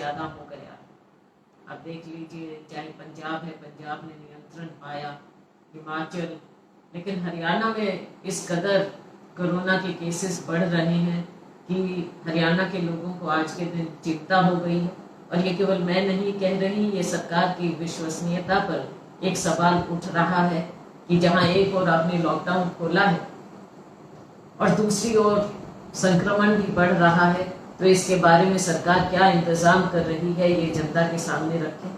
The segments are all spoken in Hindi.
ज्यादा हो गया। अब देख लीजिए, चाहे पंजाब है, पंजाब ने नियंत्रण पाया, हिमाचल, लेकिन हरियाणा में इस कदर कोरोना के केसेस बढ़ रहे हैं कि हरियाणा के लोगों को आज के दिन चिंता हो गई है। और ये केवल मैं नहीं कह रही, ये सरकार की विश्वसनीयता पर एक सवाल उठ रहा है कि जहां एक ओर आपने लॉकडाउन खोला है और दूसरी ओर संक्रमण भी बढ़ रहा है, तो इसके बारे में सरकार क्या इंतजाम कर रही है, ये जनता के सामने रखें।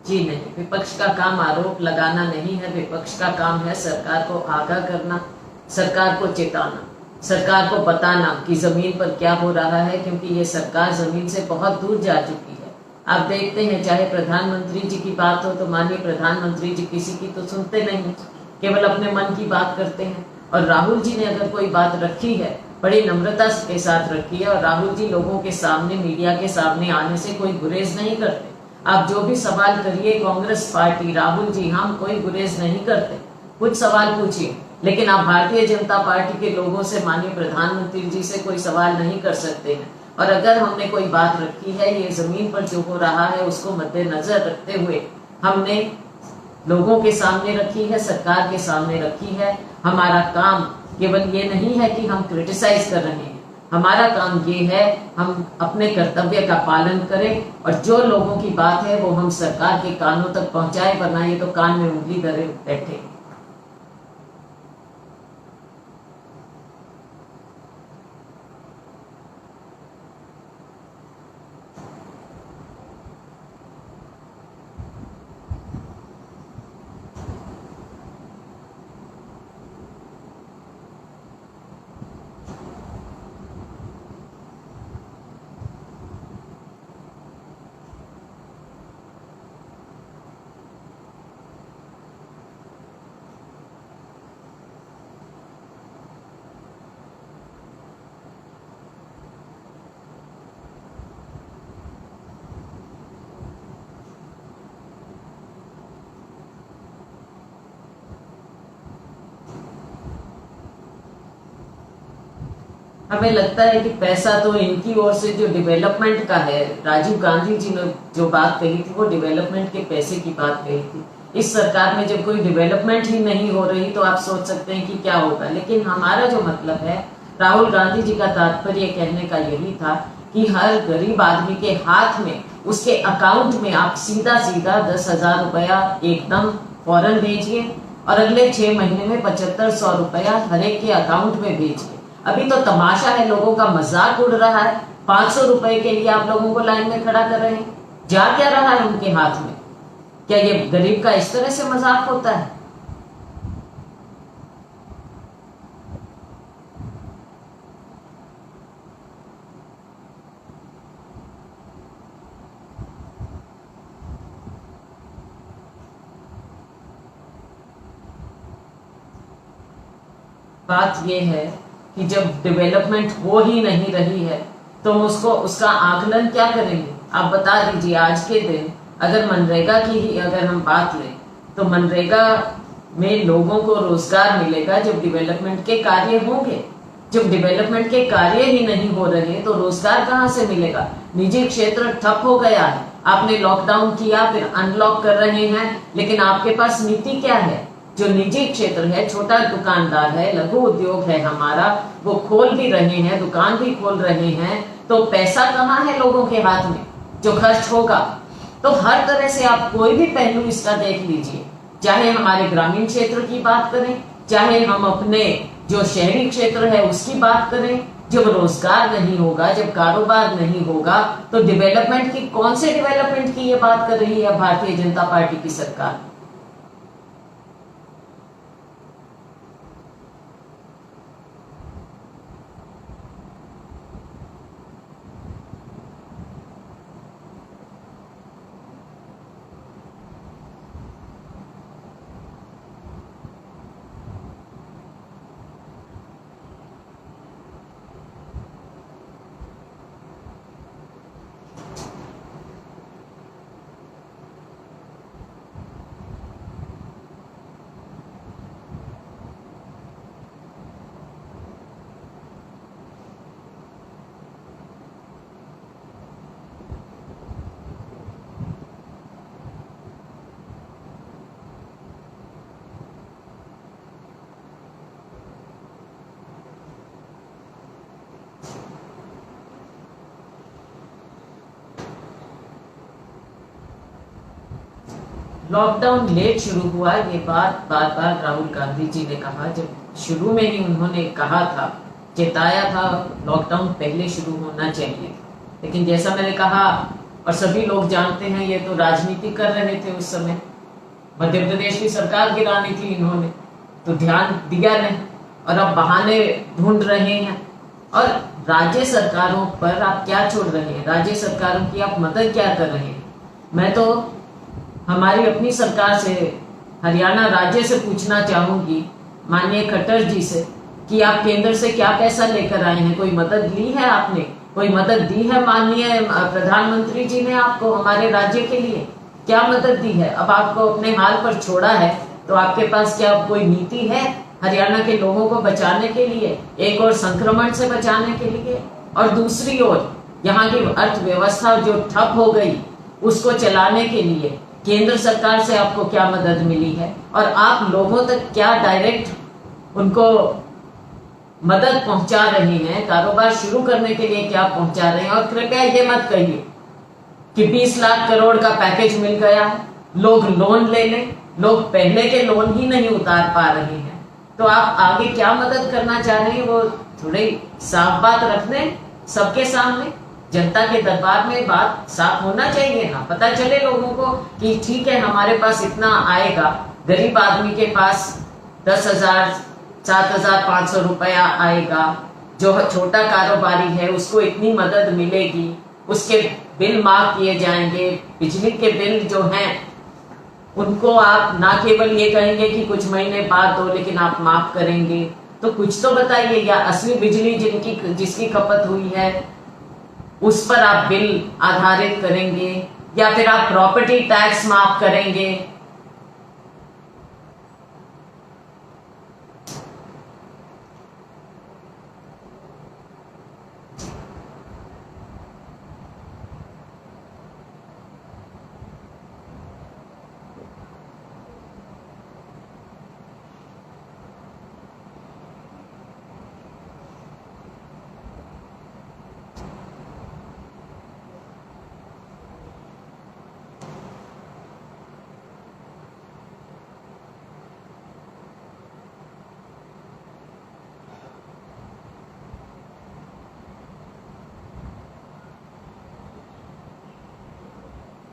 जी नहीं, विपक्ष का काम आरोप लगाना नहीं है। विपक्ष का काम है सरकार को आगाह करना, सरकार को चेताना, सरकार को बताना कि जमीन पर क्या हो रहा है, क्योंकि ये सरकार जमीन से बहुत दूर जा चुकी है। आप देखते हैं, चाहे प्रधानमंत्री जी की बात हो तो माननीय प्रधानमंत्री जी किसी की तो सुनते नहीं, केवल अपने मन की बात करते हैं। और राहुल जी ने अगर कोई बात रखी है, बड़ी नम्रता के साथ रखी है, और राहुल जी लोगों के सामने, मीडिया के सामने आने से कोई गुरेज नहीं करते। आप जो भी सवाल करिए, कांग्रेस पार्टी, राहुल जी, हम कोई गुरेज नहीं करते, कुछ सवाल पूछिए। लेकिन आप भारतीय जनता पार्टी के लोगों से, माननीय प्रधानमंत्री जी से कोई सवाल नहीं कर सकते हैं। और अगर हमने कोई बात रखी है, ये जमीन पर जो हो रहा है उसको मद्देनजर रखते हुए हमने लोगों के सामने रखी है, सरकार के सामने रखी है। हमारा काम केवल ये नहीं है कि हम क्रिटिसाइज कर रहे हैं, हमारा काम ये है हम अपने कर्तव्य का पालन करें, और जो लोगों की बात है वो हम सरकार के कानों तक पहुंचाए, वरना ये तो कान में उंगली धरे बैठे। हमें लगता है कि पैसा तो इनकी ओर से जो डेवलपमेंट का है, राजीव गांधी जी ने जो बात कही थी वो डेवलपमेंट के पैसे की बात कही थी। इस सरकार में जब कोई डेवलपमेंट ही नहीं हो रही तो आप सोच सकते हैं कि क्या होगा। लेकिन हमारा जो मतलब है, राहुल गांधी जी का तात्पर्य कहने का यही था कि हर गरीब आदमी के हाथ में, उसके अकाउंट में आप सीधा सीधा 10,000 रुपया एकदम फौरन भेजिए, और अगले 6 महीने में 7500 रुपया हर एक के अकाउंट में भेजिए। अभी तो तमाशा है, लोगों का मजाक उड़ रहा है। 500 रुपए के लिए आप लोगों को लाइन में खड़ा कर रहे हैं, जा क्या रहा है उनके हाथ में? क्या ये गरीब का इस तरह से मजाक होता है? बात यह है कि जब डेवलपमेंट हो ही नहीं रही है तो उसको, उसका आकलन क्या करेंगे? आप बता दीजिए। आज के दिन अगर मनरेगा की ही अगर हम बात लें तो मनरेगा में लोगों को रोजगार मिलेगा जब डेवलपमेंट के कार्य होंगे। जब डेवलपमेंट के कार्य ही नहीं हो रहे तो रोजगार कहां से मिलेगा? निजी क्षेत्र ठप हो गया है। आपने लॉकडाउन किया, फिर अनलॉक कर रहे हैं, लेकिन आपके पास नीति क्या है? जो निजी क्षेत्र है, छोटा दुकानदार है, लघु उद्योग है हमारा, वो खोल भी रहे हैं, दुकान भी खोल रहे हैं, तो पैसा कहाँ है लोगों के हाथ में जो खर्च होगा? तो हर तरह से आप कोई भी पहलू इसका देख लीजिए, चाहे हमारे ग्रामीण क्षेत्र की बात करें, चाहे हम अपने जो शहरी क्षेत्र है उसकी बात करें, जब रोजगार नहीं होगा, जब कारोबार नहीं होगा, तो डेवलपमेंट की, कौन से डेवलपमेंट की ये बात कर रही है भारतीय जनता पार्टी की सरकार? लॉकडाउन लेट शुरू हुआ, ये बात बार बार राहुल गांधी जी ने कहा। जब शुरू में ही उन्होंने कहा था, चेताया था, लॉकडाउन पहले शुरू होना चाहिए। लेकिन जैसा मैंने कहा और सभी लोग जानते हैं, ये तो राजनीति कर रहे थे उस समय। मध्य प्रदेश की सरकार गिरानी थी इन्होंने, तो ध्यान दिया नहीं और अब बहाने ढूंढ रहे हैं। और राज्य सरकारों पर आप क्या छोड़ रहे हैं? राज्य सरकारों की आप मदद क्या कर रहे हैं? मैं तो हमारी अपनी सरकार से, हरियाणा राज्य से पूछना चाहूंगी, माननीय खट्टर जी से, कि आप केंद्र से क्या पैसा लेकर आए हैं? कोई मदद ली है आपने? कोई मदद दी है माननीय प्रधानमंत्री जी ने आपको हमारे राज्य के लिए? क्या मदद दी है? अब आपको अपने हाल पर छोड़ा है, तो आपके पास क्या कोई नीति है हरियाणा के लोगों को बचाने के लिए, एक और संक्रमण से बचाने के लिए, और दूसरी ओर यहाँ की अर्थव्यवस्था जो ठप हो गई उसको चलाने के लिए केंद्र सरकार से आपको क्या मदद मिली है? और आप लोगों तक क्या डायरेक्ट उनको मदद पहुंचा रहे हैं? कारोबार शुरू करने के लिए क्या पहुंचा रहे हैं? और कृपया ये मत कहिए कि 20 लाख करोड़ का पैकेज मिल गया है, लोग लोन ले लें। लोग पहले के लोन ही नहीं उतार पा रहे हैं, तो आप आगे क्या मदद करना चाह रहे हैं वो थोड़ी साफ बात रख दें सबके सामने। जनता के दरबार में बात साफ होना चाहिए ना, पता चले लोगों को कि ठीक है, हमारे पास इतना आएगा। गरीब आदमी के पास 10,000 7,500 रुपया आएगा, जो छोटा कारोबारी है उसको इतनी मदद मिलेगी, उसके बिल माफ किए जाएंगे। बिजली के बिल जो हैं उनको आप ना केवल ये कहेंगे कि कुछ महीने बाद दो, लेकिन आप माफ करेंगे, तो कुछ तो बताइए। या असली बिजली जिसकी खपत हुई है उस पर आप बिल आधारित करेंगे, या फिर आप प्रॉपर्टी टैक्स माफ करेंगे?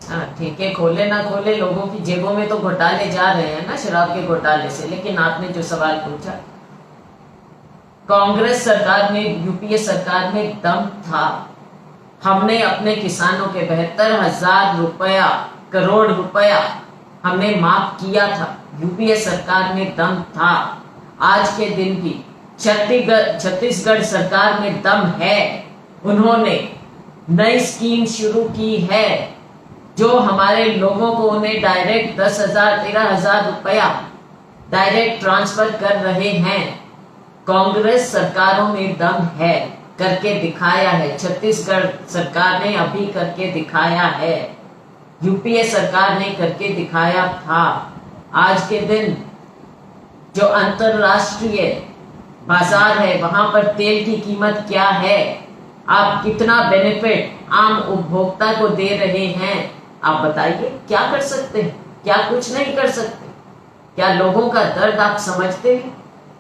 हाँ, ठेके खोले ना खोले, लोगों की जेबों में तो घोटाले जा रहे हैं ना, शराब के घोटाले से। लेकिन आपने जो सवाल पूछा, कांग्रेस सरकार में, यूपीए सरकार में दम था। हमने अपने किसानों के 72,000 रुपया, करोड़ रुपया हमने माफ किया था। यूपीए सरकार में दम था। आज के दिन भी छत्तीसगढ़ सरकार में दम है। उन्होंने नई स्कीम शुरू की है जो हमारे लोगों को उन्हें डायरेक्ट 10,000 13,000 रुपया डायरेक्ट ट्रांसफर कर रहे हैं। कांग्रेस सरकारों में दम है, करके दिखाया है। छत्तीसगढ़ सरकार ने अभी करके दिखाया है, यूपीए सरकार ने करके दिखाया था। आज के दिन जो अंतरराष्ट्रीय बाजार है, वहां पर तेल की कीमत क्या है, आप कितना बेनिफिट आम उपभोक्ता को दे रहे हैं, आप बताइए। क्या कर सकते हैं? क्या कुछ नहीं कर सकते? क्या लोगों का दर्द आप समझते हैं?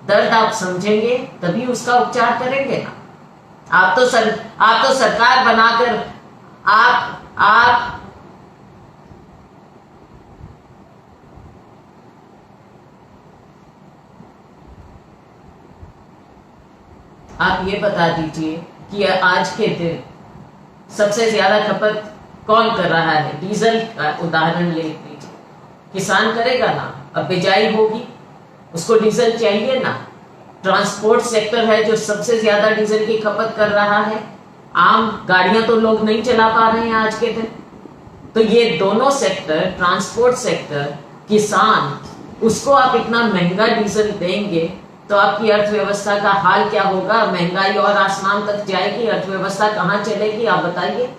दर्द आप समझेंगे तभी उसका उपचार करेंगे ना। आप तो सरकार बनाकर आप ये बता दीजिए कि आज के दिन सबसे ज्यादा खपत कौन कर रहा है? डीजल का उदाहरण ले लीजिए, किसान करेगा ना, अब बिजाई होगी, उसको डीजल चाहिए ना। ट्रांसपोर्ट सेक्टर है जो सबसे ज्यादा डीजल की खपत कर रहा है। आम गाड़ियां तो लोग नहीं चला पा रहे हैं आज के दिन। तो ये दोनों सेक्टर, ट्रांसपोर्ट सेक्टर, किसान, उसको आप इतना महंगा डीजल देंगे तो आपकी अर्थव्यवस्था का हाल क्या होगा? महंगाई और आसमान तक जाएगी, अर्थव्यवस्था कहां चलेगी? आप बताइए।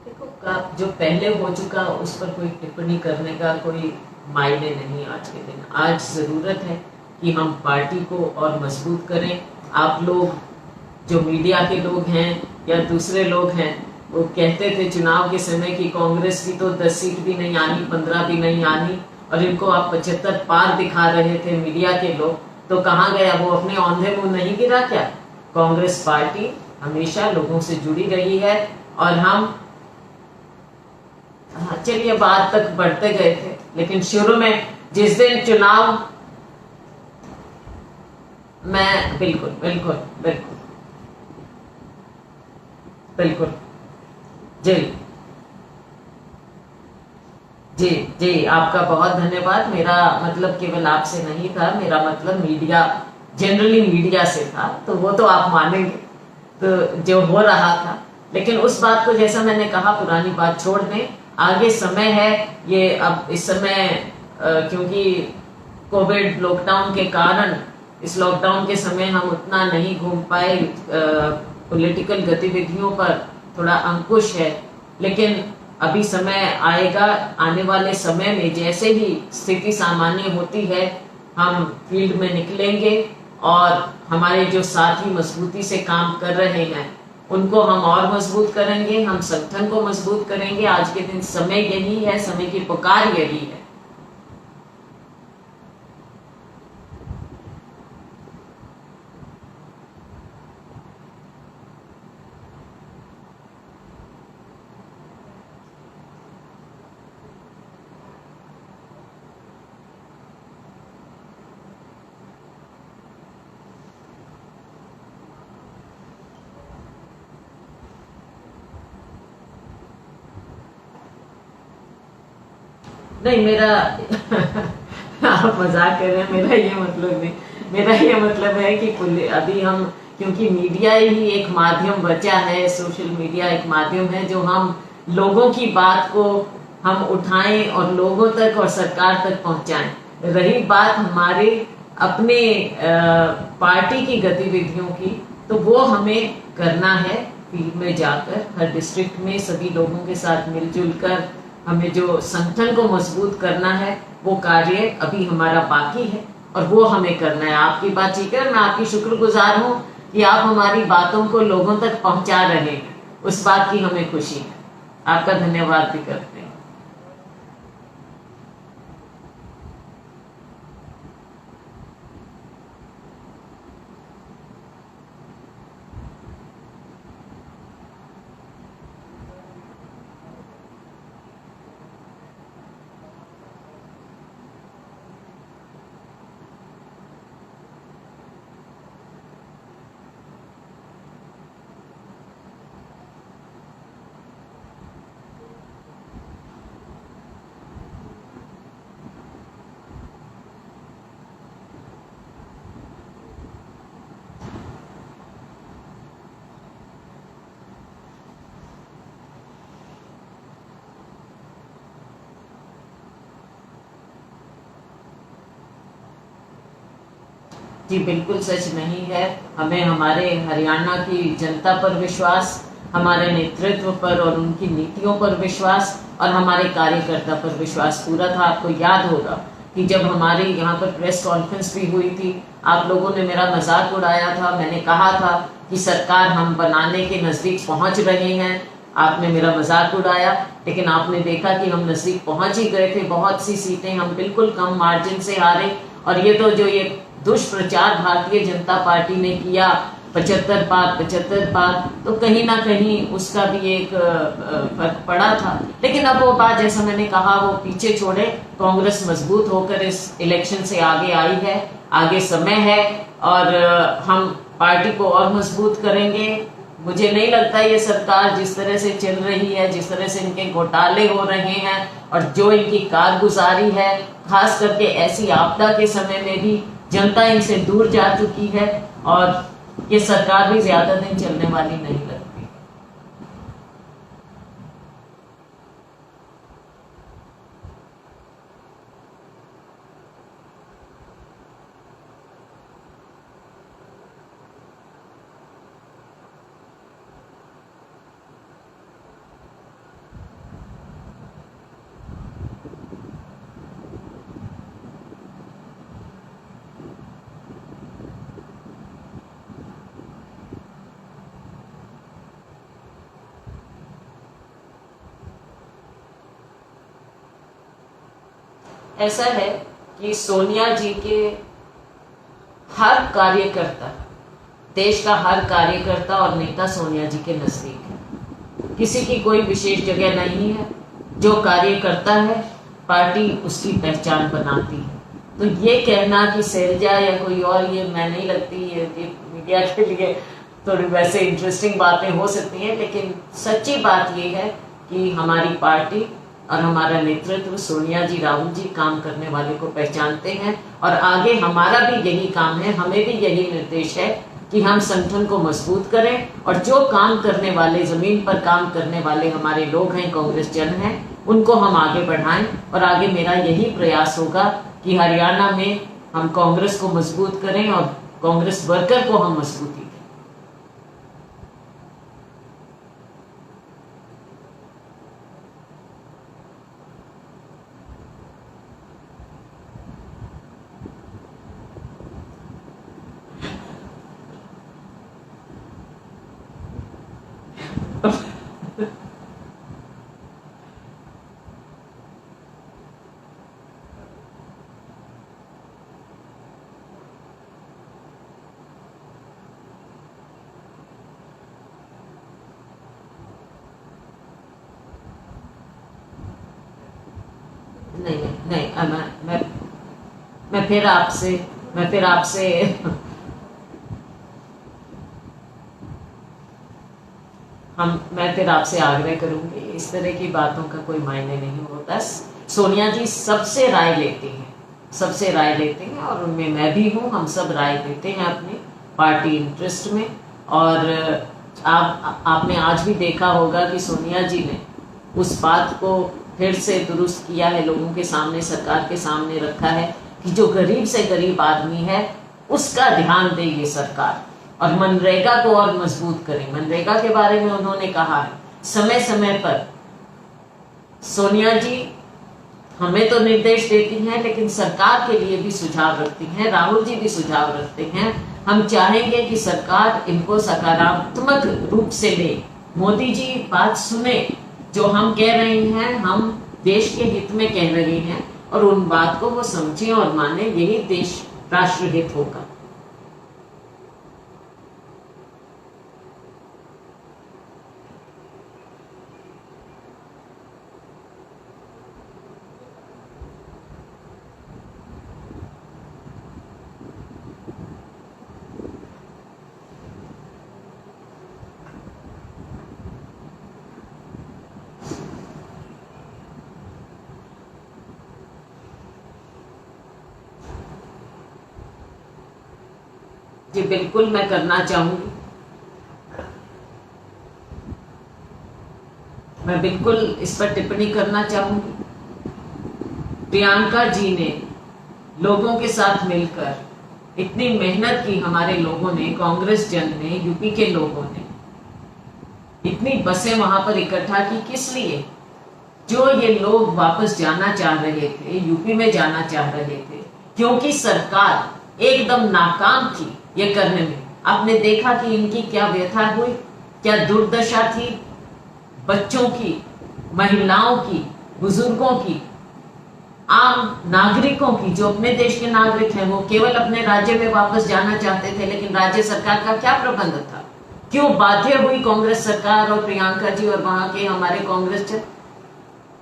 देखो, जो पहले हो चुका उस पर कोई टिप्पणी करने का कोई मायने नहीं आज के दिन। आज जरूरत है कि हम पार्टी को और मजबूत करें। आप लोग जो मीडिया के लोग हैं या दूसरे लोग हैं, वो कहते थे चुनाव के समय कि कांग्रेस की तो 10 सीट भी नहीं आनी, 15 भी नहीं आनी, और इनको आप 75 पार दिखा रहे थे मीडिया के लोग। तो कहाँ गया वो? अपने औंधे मुंह नहीं गिरा क्या? कांग्रेस पार्टी हमेशा लोगों से जुड़ी रही है। और हम, हाँ चलिए, बाद तक बढ़ते गए थे, लेकिन शुरू में जिस दिन चुनाव, मैं बिल्कुल बिल्कुल बिल्कुल बिल्कुल, जी जी जी, आपका बहुत धन्यवाद। मेरा मतलब केवल आपसे नहीं था, मेरा मतलब मीडिया, जनरली मीडिया से था, तो वो तो आप मानेंगे, तो जो हो रहा था। लेकिन उस बात को, जैसा मैंने कहा, पुरानी बात छोड़ दें, आगे समय है। ये अब इस समय क्योंकि कोविड लॉकडाउन के कारण, इस लॉकडाउन के समय हम उतना नहीं घूम पाए, पॉलिटिकल गतिविधियों पर थोड़ा अंकुश है। लेकिन अभी समय आएगा, आने वाले समय में जैसे ही स्थिति सामान्य होती है, हम फील्ड में निकलेंगे और हमारे जो साथी मजबूती से काम कर रहे हैं उनको हम और मजबूत करेंगे, हम संगठन को मजबूत करेंगे। आज के दिन समय यही है, समय की पुकार यही है। नहीं, मेरा आप मजाक कर रहे हैं, मेरा ये मतलब नहीं। मेरा ये मतलब है कि अभी हम, क्योंकि मीडिया ही एक माध्यम बचा है, सोशल मीडिया एक माध्यम है जो हम लोगों की बात को हम उठाएं और लोगों तक और सरकार तक पहुंचाएं। रही बात हमारे अपने पार्टी की गतिविधियों की, तो वो हमें करना है फील्ड में जाकर, हर डिस्ट्रिक्ट में सभी लोगों के साथ मिलजुल कर हमें जो संगठन को मजबूत करना है, वो कार्य अभी हमारा बाकी है और वो हमें करना है। आपकी बात ठीक है, मैं आपकी शुक्रगुजार हूँ कि आप हमारी बातों को लोगों तक पहुंचा रहे हैं, उस बात की हमें खुशी है। आपका धन्यवाद भी करते हैं। जी बिल्कुल सच नहीं है। हमें हमारे हरियाणा की जनता पर विश्वास, हमारे नेतृत्व पर और उनकी नीतियों पर विश्वास और हमारे कार्यकर्ता पर विश्वास पूरा था। आपको याद होगा कि जब हमारी यहाँ पर प्रेस कॉन्फ्रेंस भी हुई थी, आप लोगों ने मेरा मजाक उड़ाया था। मैंने कहा था कि सरकार हम बनाने के नज़दीक पहुँच रहे हैं। आपने मेरा मजाक उड़ाया, लेकिन आपने देखा कि हम नज़दीक पहुँच ही गए थे। बहुत सी सीटें हम बिल्कुल कम मार्जिन से हारे। और ये तो जो ये दुष्प्रचार भारतीय जनता पार्टी ने किया, 75 पार, तो कहीं ना कहीं उसका भी एक फर्क पड़ा था। लेकिन अब वो बात, जैसा मैंने कहा, वो पीछे छोड़े। कांग्रेस मजबूत होकर इस इलेक्शन से आगे आई है, आगे समय है और हम पार्टी को और मजबूत करेंगे। मुझे नहीं लगता ये सरकार जिस तरह से चल रही है, जिस तरह से इनके घोटाले हो रहे हैं और जो इनकी कारगुजारी है, खास करके ऐसी आपदा के समय में भी जनता इनसे दूर जा चुकी है और ये सरकार भी ज्यादा दिन चलने वाली नहीं लगती। ऐसा है कि सोनिया जी के हर कार्यकर्ता, देश का हर कार्यकर्ता और नेता सोनिया जी के नजदीक है। किसी की कोई विशेष जगह नहीं है। जो कार्यकर्ता है, पार्टी उसकी पहचान बनाती है। तो ये कहना कि शैलजा या कोई और, ये मैं नहीं लगती, ये मीडिया के लिए थोड़ी वैसे इंटरेस्टिंग बातें हो सकती हैं, लेकिन सच्ची बात ये है कि हमारी पार्टी और हमारा नेतृत्व, सोनिया जी, राहुल जी, काम करने वाले को पहचानते हैं और आगे हमारा भी यही काम है, हमें भी यही निर्देश है कि हम संगठन को मजबूत करें और जो काम करने वाले, जमीन पर काम करने वाले हमारे लोग हैं, कांग्रेस जन हैं, उनको हम आगे बढ़ाएं। और आगे मेरा यही प्रयास होगा कि हरियाणा में हम कांग्रेस को मजबूत करें और कांग्रेस वर्कर को हम मजबूती दें। नहीं नहीं नहीं, मैं फिर आपसे मैं फिर आपसे आग्रह करूंगी, इस तरह की बातों का कोई मायने नहीं होता। सोनिया जी सबसे राय लेती हैं, सबसे राय लेते हैं और उनमें मैं भी हूँ। हम सब राय देते हैं अपनी पार्टी इंटरेस्ट में। और आपने आज भी देखा होगा कि सोनिया जी ने उस बात को फिर से दुरुस्त किया है, लोगों के सामने, सरकार के सामने रखा है कि जो गरीब से गरीब आदमी है उसका ध्यान दे ये सरकार, और मनरेगा को और मजबूत करें। मनरेगा के बारे में उन्होंने कहा है, समय समय पर सोनिया जी हमें तो निर्देश देती हैं, लेकिन सरकार के लिए भी सुझाव रखती हैं, राहुल जी भी सुझाव रखते हैं। हम चाहेंगे कि सरकार इनको सकारात्मक रूप से ले। मोदी जी बात सुने, जो हम कह रहे हैं हम देश के हित में कह रहे हैं, और उन बात को वो समझें और माने, यही देश राष्ट्र हित होगा। जी बिल्कुल, मैं करना चाहूंगी। मैं बिल्कुल इस पर टिप्पणी करना चाहूंगी। प्रियंका जी ने लोगों के साथ मिलकर इतनी मेहनत की हमारे लोगों ने, कांग्रेस जन ने, यूपी के लोगों ने इतनी बसें वहां पर इकट्ठा की, किस लिए? जो ये लोग वापस जाना चाह रहे थे, यूपी में जाना चाह रहे थे, क्योंकि सरकार एकदम नाकाम थी ये करने में। आपने देखा कि इनकी क्या व्यथा हुई, क्या दुर्दशा थी बच्चों की, महिलाओं की, बुजुर्गों की, आम नागरिकों की। जो अपने देश के नागरिक हैं वो केवल अपने राज्य में वापस जाना चाहते थे, लेकिन राज्य सरकार का क्या प्रबंध था? क्यों बाध्य हुई कांग्रेस सरकार और प्रियंका जी और वहां के हमारे कांग्रेस जन?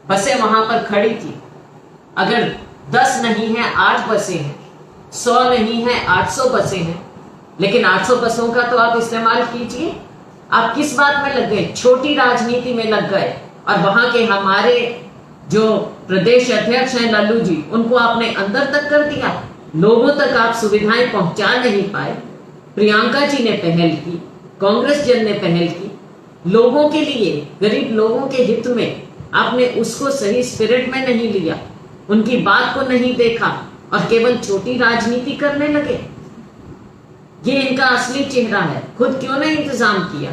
बसें वहां पर खड़ी थी। अगर 10 नहीं है 8 बसें हैं, 100 नहीं है 800 बसें हैं, लेकिन 800 बसों का तो आप इस्तेमाल कीजिए। आप किस बात में लग गए? छोटी राजनीति में लग गए। और वहां के हमारे जो प्रदेश अध्यक्ष हैं लल्लू जी, उनको आपने अंदर तक कर दिया, लोगों तक आप सुविधाएं पहुंचा नहीं पाए। प्रियंका जी ने पहल की, कांग्रेस जन ने पहल की, लोगों के लिए, गरीब लोगों के हित में आपने उसको सही स्पिरिट में नहीं लिया, उनकी बात को नहीं देखा और केवल छोटी राजनीति करने लगे। ये इनका असली चेहरा है। खुद क्यों नहीं इंतजाम किया?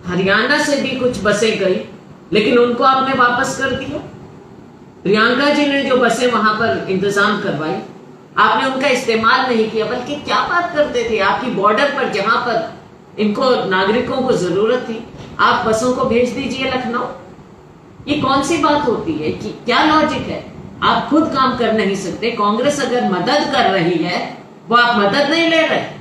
हरियाणा से भी कुछ बसें गई, लेकिन उनको आपने वापस कर दिया। प्रियंका जी ने जो बसें वहां पर इंतजाम करवाई, आपने उनका इस्तेमाल नहीं किया। बल्कि क्या बात करते थे, आपकी बॉर्डर पर जहां पर इनको नागरिकों को जरूरत थी, आप बसों को भेज दीजिए लखनऊ। ये कौन सी बात होती है? कि क्या लॉजिक है? आप खुद काम कर नहीं सकते। कांग्रेस अगर मदद कर रही है, वो आप मदद नहीं ले रहे।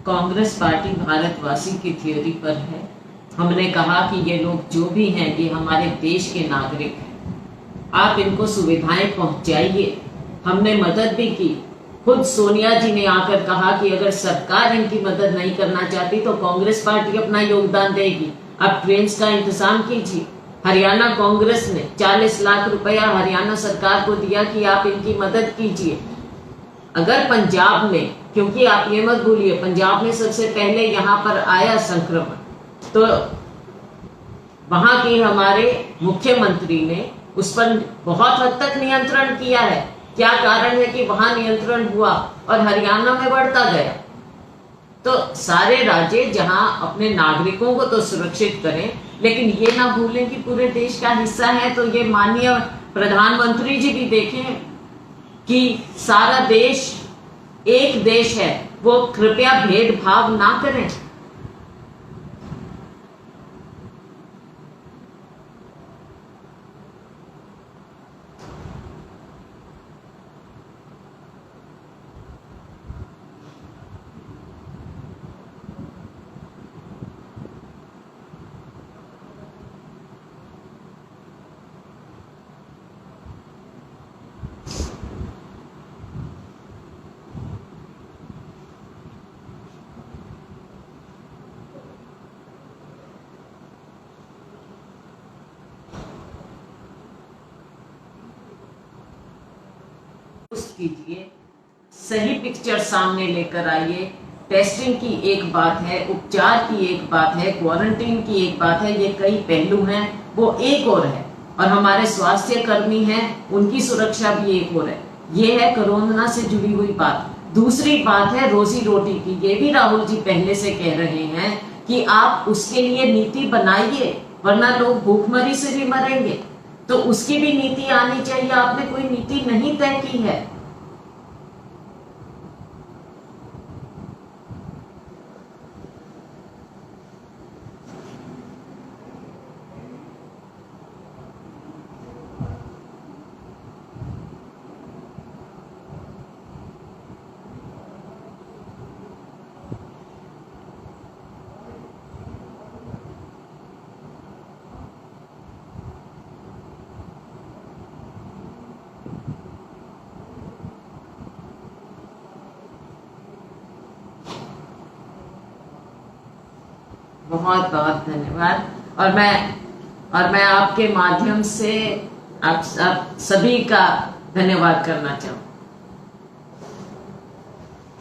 कांग्रेस पार्टी भारतवासी की थ्योरी पर है। हमने कहा कि ये लोग जो भी हैं, ये हमारे देश के नागरिक हैं, आप इनको सुविधाएं पहुंचाइए। हमने मदद भी की। खुद सोनिया जी ने आकर कहा कि अगर सरकार इनकी मदद नहीं करना चाहती तो कांग्रेस पार्टी अपना योगदान देगी, आप ट्रेन का इंतजाम कीजिए। हरियाणा कांग्रेस ने 40 लाख रुपया हरियाणा सरकार को दिया कि आप इनकी मदद कीजिए। अगर पंजाब में, क्योंकि आप ये मत भूलिए पंजाब में सबसे पहले यहाँ पर आया संक्रमण, तो वहां के हमारे मुख्यमंत्री ने उस पर बहुत हद तक नियंत्रण किया है। क्या कारण है कि वहां नियंत्रण हुआ और हरियाणा में बढ़ता गया? तो सारे राज्य जहां अपने नागरिकों को तो सुरक्षित करें, लेकिन ये ना भूलें कि पूरे देश का हिस्सा है। तो ये माननीय प्रधानमंत्री जी भी देखें कि सारा देश एक देश है, वो कृपया भेदभाव ना करें। कीजिए, सही पिक्चर सामने लेकर आइए। टेस्टिंग की एक बात है, उपचार की एक बात है, क्वारंटीन की एक बात है, ये कई पहलू हैं, वो एक और है। और हमारे स्वास्थ्य कर्मी हैं, उनकी सुरक्षा भी एक और है। ये है कोरोना से जुड़ी हुई बात। दूसरी बात है रोजी रोटी की। ये भी राहुल जी पहले से कह रहे हैं कि आप उसके लिए नीति बनाइए, वरना लोग भूखमरी से भी मरेंगे। तो उसकी भी नीति आनी चाहिए। आपने कोई नीति नहीं तय की है। बहुत बहुत धन्यवाद। और मैं आपके माध्यम से आप सभी का धन्यवाद करना चाहूँ।